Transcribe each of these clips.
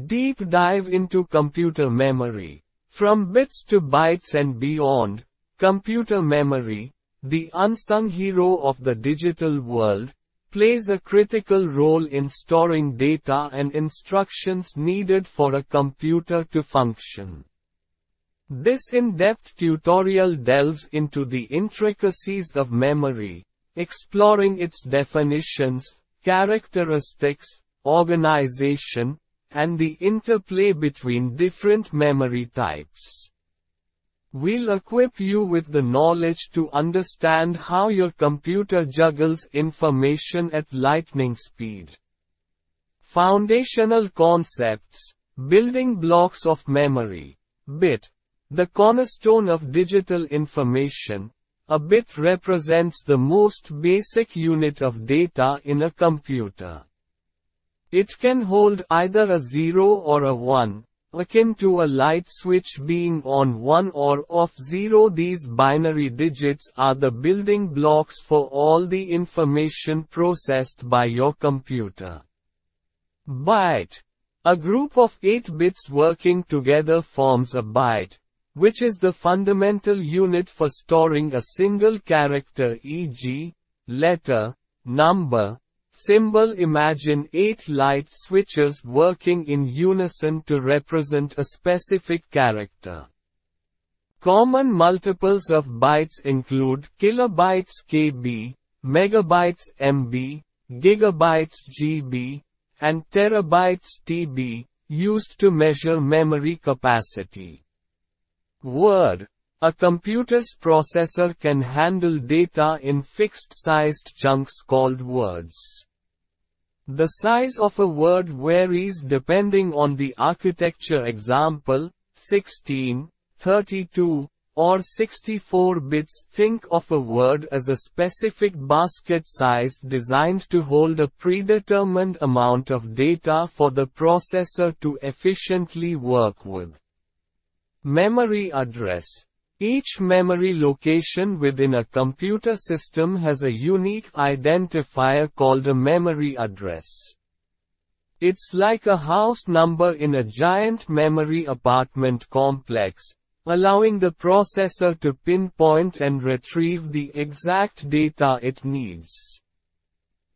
Deep dive into computer memory. From bits to bytes and beyond, computer memory, the unsung hero of the digital world, plays a critical role in storing data and instructions needed for a computer to function. This in-depth tutorial delves into the intricacies of memory, exploring its definitions, characteristics, organization, and the interplay between different memory types. We'll equip you with the knowledge to understand how your computer juggles information at lightning speed. Foundational concepts, building blocks of memory. Bit. The cornerstone of digital information, a bit represents the most basic unit of data in a computer. It can hold either a 0 or a 1, akin to a light switch being on 1 or off 0. These binary digits are the building blocks for all the information processed by your computer. Byte. A group of 8 bits working together forms a byte, which is the fundamental unit for storing a single character, e.g., letter, number, symbol. Imagine 8 light switches working in unison to represent a specific character. Common multiples of bytes include kilobytes KB, megabytes MB, gigabytes GB, and terabytes TB, used to measure memory capacity. Word. A computer's processor can handle data in fixed-sized chunks called words. The size of a word varies depending on the architecture. Example, 16, 32, or 64 bits. Think of a word as a specific basket size designed to hold a predetermined amount of data for the processor to efficiently work with. Memory address. Each memory location within a computer system has a unique identifier called a memory address. It's like a house number in a giant memory apartment complex, allowing the processor to pinpoint and retrieve the exact data it needs.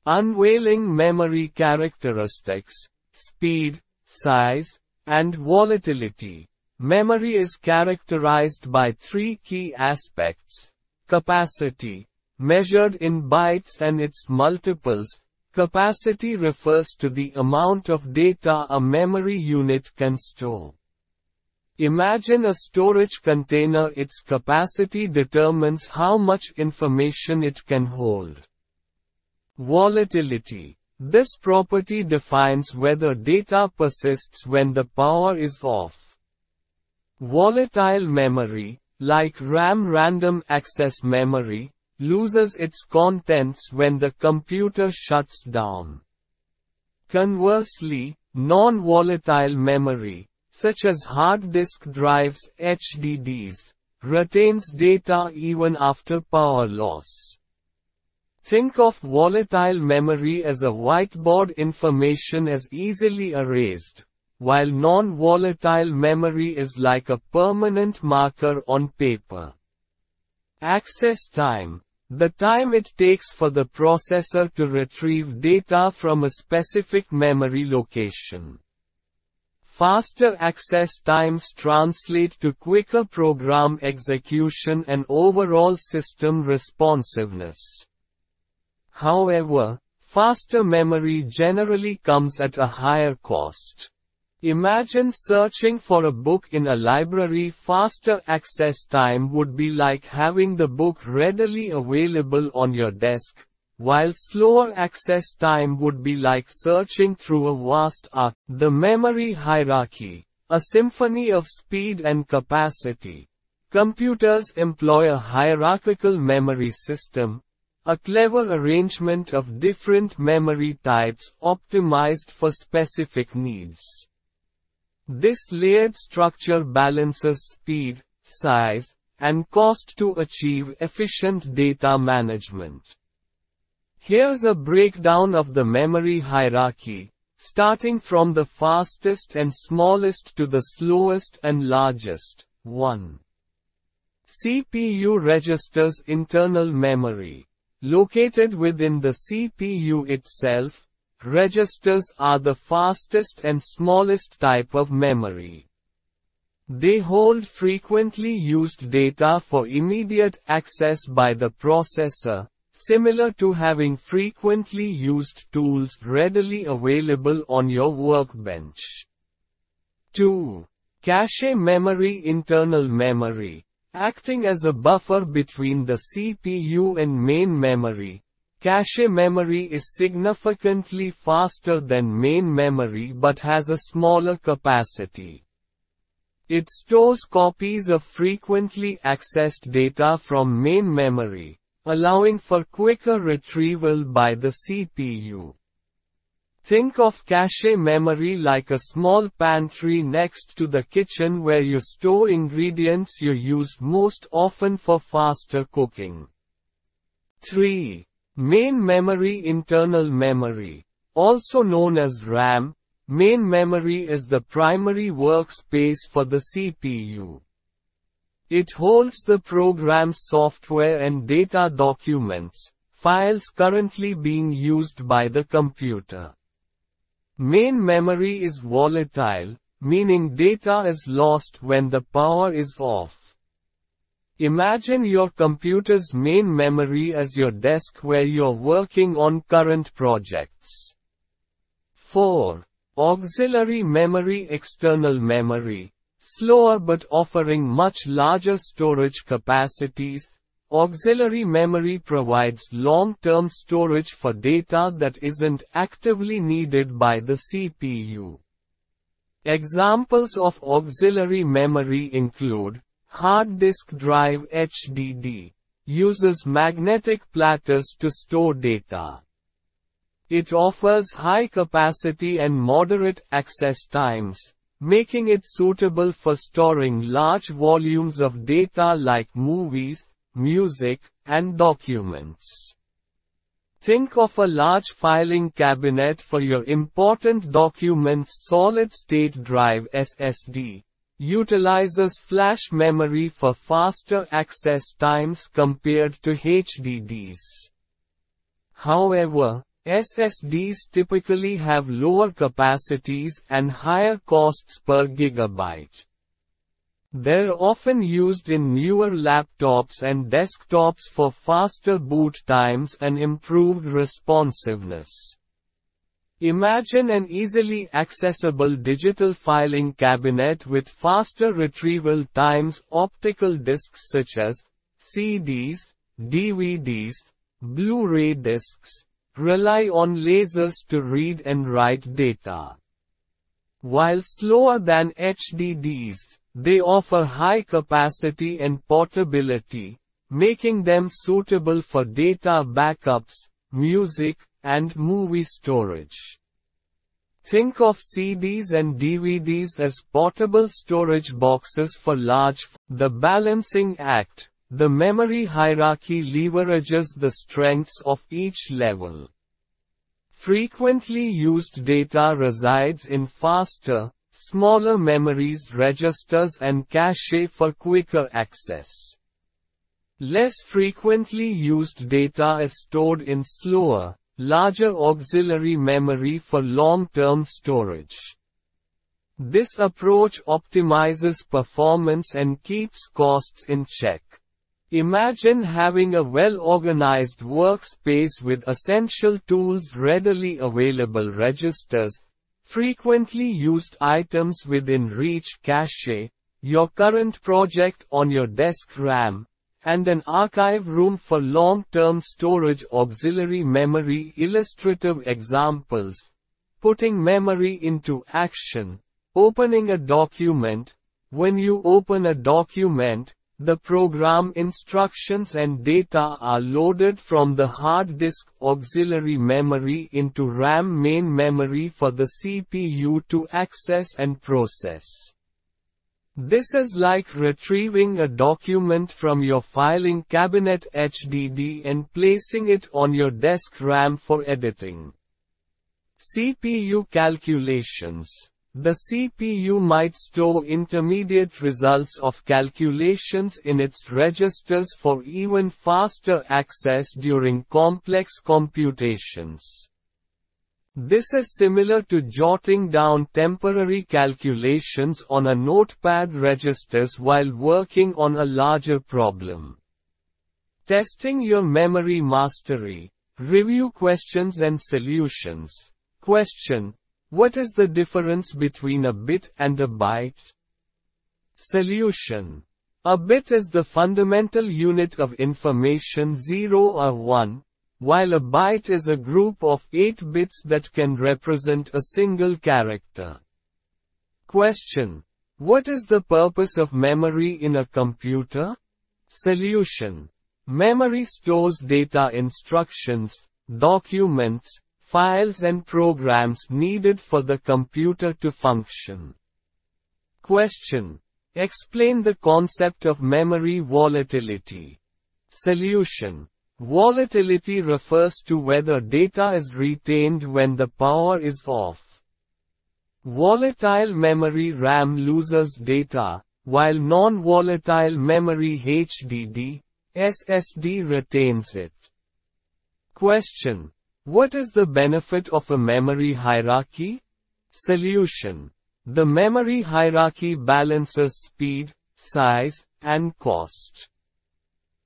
Unveiling memory characteristics, speed, size, and volatility. Memory is characterized by 3 key aspects: capacity, measured in bytes and its multiples. Capacity refers to the amount of data a memory unit can store. Imagine a storage container. Its capacity determines how much information it can hold. Volatility. This property defines whether data persists when the power is off. Volatile memory, like RAM random access memory, loses its contents when the computer shuts down. Conversely, non-volatile memory, such as hard disk drives (HDDs), retains data even after power loss. Think of volatile memory as a whiteboard. Information is easily erased, while non-volatile memory is like a permanent marker on paper. Access time. The time it takes for the processor to retrieve data from a specific memory location. Faster access times translate to quicker program execution and overall system responsiveness. However, faster memory generally comes at a higher cost. Imagine searching for a book in a library. Faster access time would be like having the book readily available on your desk, while slower access time would be like searching through a vast arc. The memory hierarchy, a symphony of speed and capacity. Computers employ a hierarchical memory system, a clever arrangement of different memory types optimized for specific needs. This layered structure balances speed, size, and cost to achieve efficient data management. Here's a breakdown of the memory hierarchy. starting from the fastest and smallest to the slowest and largest. 1. CPU registers internal memory. Located within the CPU itself, registers are the fastest and smallest type of memory. They hold frequently used data for immediate access by the processor, similar to having frequently used tools readily available on your workbench. 2. Cache memory. Internal memory. Acting as a buffer between the CPU and main memory, cache memory is significantly faster than main memory but has a smaller capacity. It stores copies of frequently accessed data from main memory, allowing for quicker retrieval by the CPU. Think of cache memory like a small pantry next to the kitchen where you store ingredients you use most often for faster cooking. 3. Main memory. Internal memory. Also known as RAM, main memory is the primary workspace for the CPU. It holds the program's software and data documents, files currently being used by the computer. Main memory is volatile, meaning data is lost when the power is off. Imagine your computer's main memory as your desk where you're working on current projects. 4. Auxiliary memory. External memory. Slower but offering much larger storage capacities, auxiliary memory provides long-term storage for data that isn't actively needed by the CPU. Examples of auxiliary memory include hard disk drive. HDD uses magnetic platters to store data. It offers high capacity and moderate access times, making it suitable for storing large volumes of data like movies, music, and documents. Think of a large filing cabinet for your important documents. Solid-state drive. SSD utilizes flash memory for faster access times compared to HDDs. However, SSDs typically have lower capacities and higher costs per gigabyte. They're often used in newer laptops and desktops for faster boot times and improved responsiveness. Imagine an easily accessible digital filing cabinet with faster retrieval times. Optical discs such as CDs, DVDs, Blu-ray discs rely on lasers to read and write data. While slower than HDDs, they offer high capacity and portability, making them suitable for data backups, music, and movie storage. Think of CDs and DVDs as portable storage boxes for large. The balancing act. The memory hierarchy leverages the strengths of each level. Frequently used data resides in faster, smaller memories, registers, and cache for quicker access. Less frequently used data is stored in slower, larger auxiliary memory for long-term storage. This approach optimizes performance and keeps costs in check. Imagine having a well-organized workspace with essential tools readily available, registers, frequently used items within reach, cache, your current project on your desk, RAM, and an archive room for long-term storage. Auxiliary memory. Illustrative examples. Putting memory into action. Opening a document. When you open a document, the program instructions and data are loaded from the hard disk auxiliary memory into RAM main memory for the CPU to access and process. This is like retrieving a document from your filing cabinet HDD and placing it on your desk RAM for editing. CPU calculations. The CPU might store intermediate results of calculations in its registers for even faster access during complex computations. This is similar to jotting down temporary calculations on a notepad registers while working on a larger problem. Testing your memory mastery. Review questions and solutions. Question: what is the difference between a bit and a byte? Solution: a bit is the fundamental unit of information 0 or 1, while a byte is a group of 8 bits that can represent a single character. Question: what is the purpose of memory in a computer? Solution: memory stores data, instructions, documents, files and programs needed for the computer to function. Question: explain the concept of memory volatility. Solution: volatility refers to whether data is retained when the power is off. Volatile memory RAM loses data, while non-volatile memory HDD, SSD retains it. Question: what is the benefit of a memory hierarchy? Solution: the memory hierarchy balances speed, size, and cost.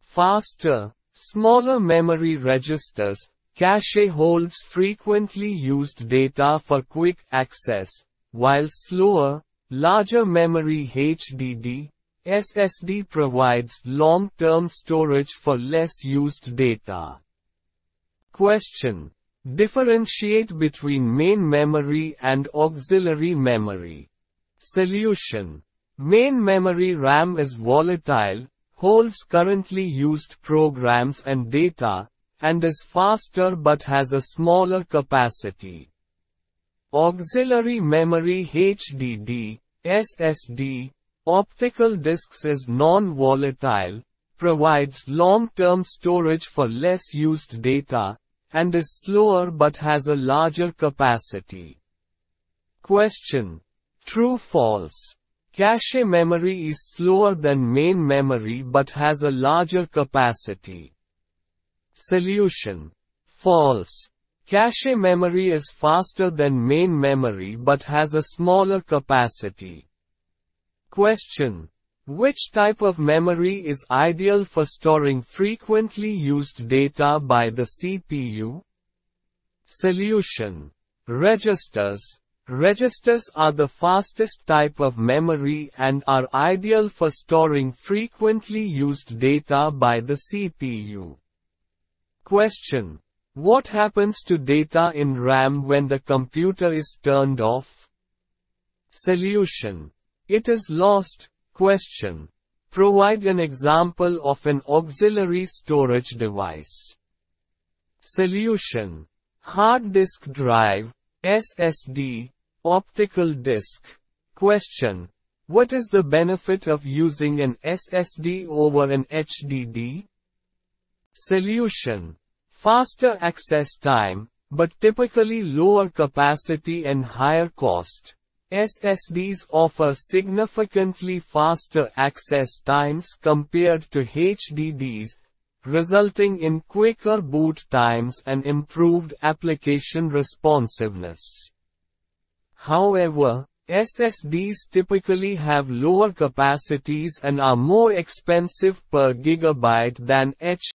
Faster, smaller memory registers, cache holds frequently used data for quick access, while slower, larger memory HDD, SSD provides long-term storage for less used data. Question: differentiate between main memory and auxiliary memory. Solution: main memory RAM is volatile, holds currently used programs and data, and is faster but has a smaller capacity. Auxiliary memory HDD, SSD, optical disks is non-volatile, provides long-term storage for less used data, and is slower but has a larger capacity. Question: true/false? Cache memory is slower than main memory but has a larger capacity. Solution: false. Cache memory is faster than main memory but has a smaller capacity. Question: which type of memory is ideal for storing frequently used data by the CPU? Solution: registers. Registers are the fastest type of memory and are ideal for storing frequently used data by the CPU. Question: what happens to data in RAM when the computer is turned off? Solution: it is lost. Question: provide an example of an auxiliary storage device. Solution: hard disk drive, SSD, optical disk. Question: what is the benefit of using an SSD over an HDD? Solution: faster access time, but typically lower capacity and higher cost. SSDs offer significantly faster access times compared to HDDs, resulting in quicker boot times and improved application responsiveness. However, SSDs typically have lower capacities and are more expensive per gigabyte than HDDs.